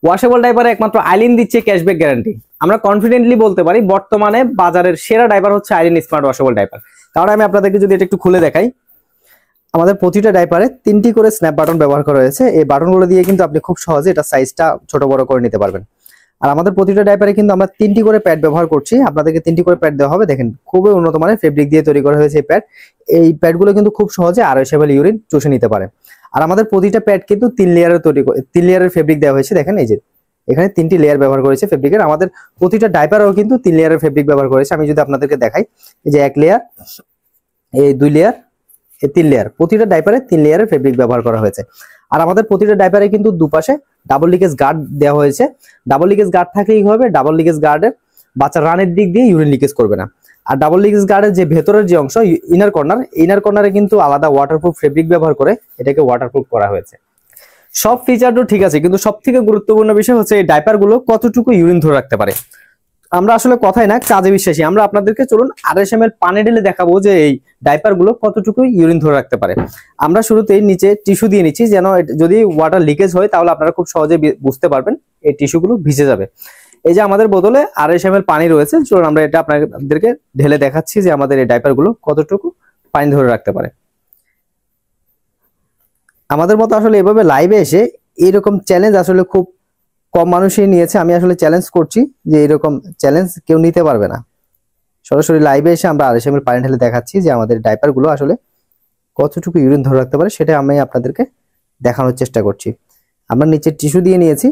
Washable ডাইপারে একমাত্র Eileen দিচ্ছে cashback guarantee. আমরা কনফিডেন্টলি বলতে পারি বর্তমানে বাজারের সেরা ডাইপার হচ্ছে আইলিন স্মার্ট ওয়াশেবল ডাইপার। কারণ আমি আপনাদেরকে যদি এটা একটু খুলে দেখাই, আমাদের প্রতিটা ডাইপারে 3টি করে স্ন্যাপ বাটন ব্যবহার করা হয়েছে। এই বাটনগুলো দিয়ে কিন্তু আপনি খুব সহজে এটা সাইজটা ছোট বড় করে নিতে পারবেন। আর আমাদের প্রতিটা ডাইপারে কিন্তু আমরা 3টি করে প্যাড ব্যবহার করছি। আপনাদেরকে 3টি করে প্যাড দেওয়া হবে। দেখেন খুবই উন্নত মানের ফেব্রিক দিয়ে তৈরি করা হয়েছে এই প্যাড। এই প্যাডগুলো কিন্তু খুব সহজে আরএসএমএল ইউরিন চুষে নিতে পারে। আর আমাদের প্রতিটা প্যাড কিন্তু 3 লেয়ারের 3 লেয়ারের ফেব্রিক দেওয়া হয়েছে। দেখেন এই যে এখানে 3টি লেয়ার ব্যবহার করেছে ফেব্রিকের। আমাদের প্রতিটা ডাইপারেও কিন্তু 3 লেয়ারের ফেব্রিক ব্যবহার করেছে। আমি যদি আপনাদেরকে দেখাই, এই যে 1 লেয়ার, এই 2 লেয়ার, এই 3 লেয়ার, প্রতিটা ডাইপারে 3 লেয়ারের ফেব্রিক ব্যবহার করা হয়েছে। আর আমাদের প্রতিটা ডাইপারে কিন্তু দুপাশে ডাবল লিকেজ গার্ড দেওয়া হয়েছে। ডাবল লিকেজ গার্ড থাকলেই হবে, ডাবল লিকেজ গার্ডের বাচ্চা রানের দিক দিয়ে ইউরিন লিকেজ করবে না। আর ডাবল লিকেজ গার্ডের যে ভেতরের যে অংশ ইনার কর্নারে কিন্তু আলাদা ওয়াটারপ্রুফ ফেব্রিক ব্যবহার করে এটাকে ওয়াটারপ্রুফ করা হয়েছে। সব ফিচারও ঠিক আছে, কিন্তু সবথেকে গুরুত্বপূর্ণ বিষয় হচ্ছে এই ডাইপারগুলো কতটুকু ইউরিন ধরে রাখতে পারে। আমরা আসলে কথাই না কাজে বিশ্বাসী। আমরা আপনাদেরকে চলুন আরএসএমএল পানি ঢেলে দেখাবো যে এই ডাইপারগুলো কতটুকু ইউরিন ধরে রাখতে পারে। আমরা শুরুতেই নিচে টিস্যু দিয়ে নিচ্ছি, যেন যদি ওয়াটার লিকেজ হয় তাহলে আপনারা খুব সহজে বুঝতে পারবেন এই টিস্যুগুলো ভিজে যাবে। এই যে আমাদের বোতলে আরএসএমএল পানি রয়েছে, চলুন আমরা এটা আপনাদেরকে ঢেলে দেখাচ্ছি যে আমাদের এই ডাইপারগুলো কতটুকু পানি ধরে রাখতে পারে। আমাদের মতো আসলে এভাবে লাইভে এসে এইরকম চ্যালেঞ্জ আসলে খুব কম মানুষই নিয়েছে। আমি আসলে চ্যালেঞ্জ করছি যে এরকম চ্যালেঞ্জ কেউ নিতে পারবে না। সরাসরি লাইভে এসে আমরা আরএসএমএল পানি ঢেলে দেখাচ্ছি যে আমাদের ডাইপারগুলো আসলে কতটুকু ইউরিন ধরে রাখতে পারে, সেটা আমি আপনাদেরকে দেখানোর চেষ্টা করছি। আমরা নিচে টিস্যু দিয়ে নিয়েছি।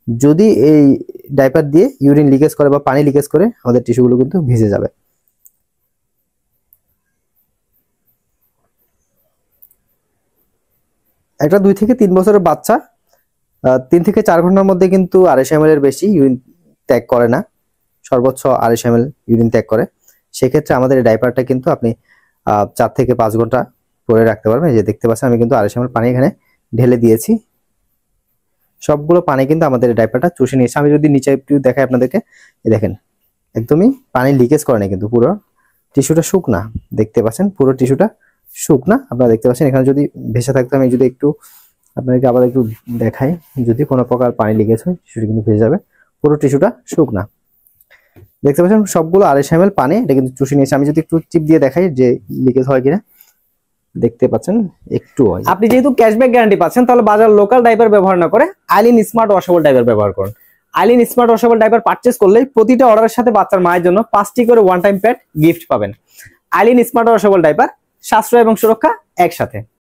যদি এই ডাইপার দিয়ে ইউরিন লিকেজ করে বা পানি লিকেজ করে আমাদের টিস্যুগুলো কিন্তু ভিজে যাবে। একটা 2 থেকে 3 বছরের বাচ্চা 3 থেকে 4 ঘন্টার মধ্যে কিন্তু আরএসএমএল এর বেশি ইউরিন ত্যাগ করে না, সর্বোচ্চ আরএসএমএল ইউরিন ত্যাগ করে। সেক্ষেত্রে আমাদের এই ডাইপারটা কিন্তু আপনি 4 থেকে 5 ঘন্টা পরে রাখতে পারবেন। এই যে দেখতে পাচ্ছেন আমি কিন্তু আরএসএমএল পানি এখানে ঢেলে দিয়েছি। সবগুলো পানি কিন্তু আমাদের এই ডাইপারটা চুষে নিয়েছে। আমি যদি নিচে একটু দেখাই আপনাদেরকে, এই দেখেন একদমই পানি লিকেজ করে না, কিন্তু পুরো টিস্যুটা শুকনা। দেখতে পাচ্ছেন পুরো টিস্যুটা শুকনা, আপনারা দেখতে পাচ্ছেন। এখানে যদি ভেসে থাকতো, আমি যদি একটু আপনাদেরকে আবার একটু দেখাই, যদি কোনো প্রকার পানি লিকেজ হয় টিস্যুটা কিন্তু ভেসে যাবে। পুরো টিস্যুটা শুকনা, দেখতে পাচ্ছেন সবগুলো আরএসএমএল পানি এটা কিন্তু চুষে নিয়েছে। আমি যদি একটু চিপ দিয়ে দেখাই যে লিকেজ হয় কিনা, দেখতে পাচ্ছেন একটু হয়। আপনি যেহেতু ক্যাশব্যাক গ্যারান্টি পাচ্ছেন, তাহলে বাজার লোকাল ডাইপার ব্যবহার না করে আইলিন স্মার্ট ওয়াশেবল ডাইপার ব্যবহার করুন। Eileen smart washable diaper purchase করলে প্রতিটা অর্ডারের সাথে বাচ্চার মায়ের জন্য 5টি করে ওয়ান টাইম প্যাড গিফট পাবেন। আইলিন স্মার্ট ওয়াশেবল ডাইপার, সাশ্রয় এবং সুরক্ষা একসাথে।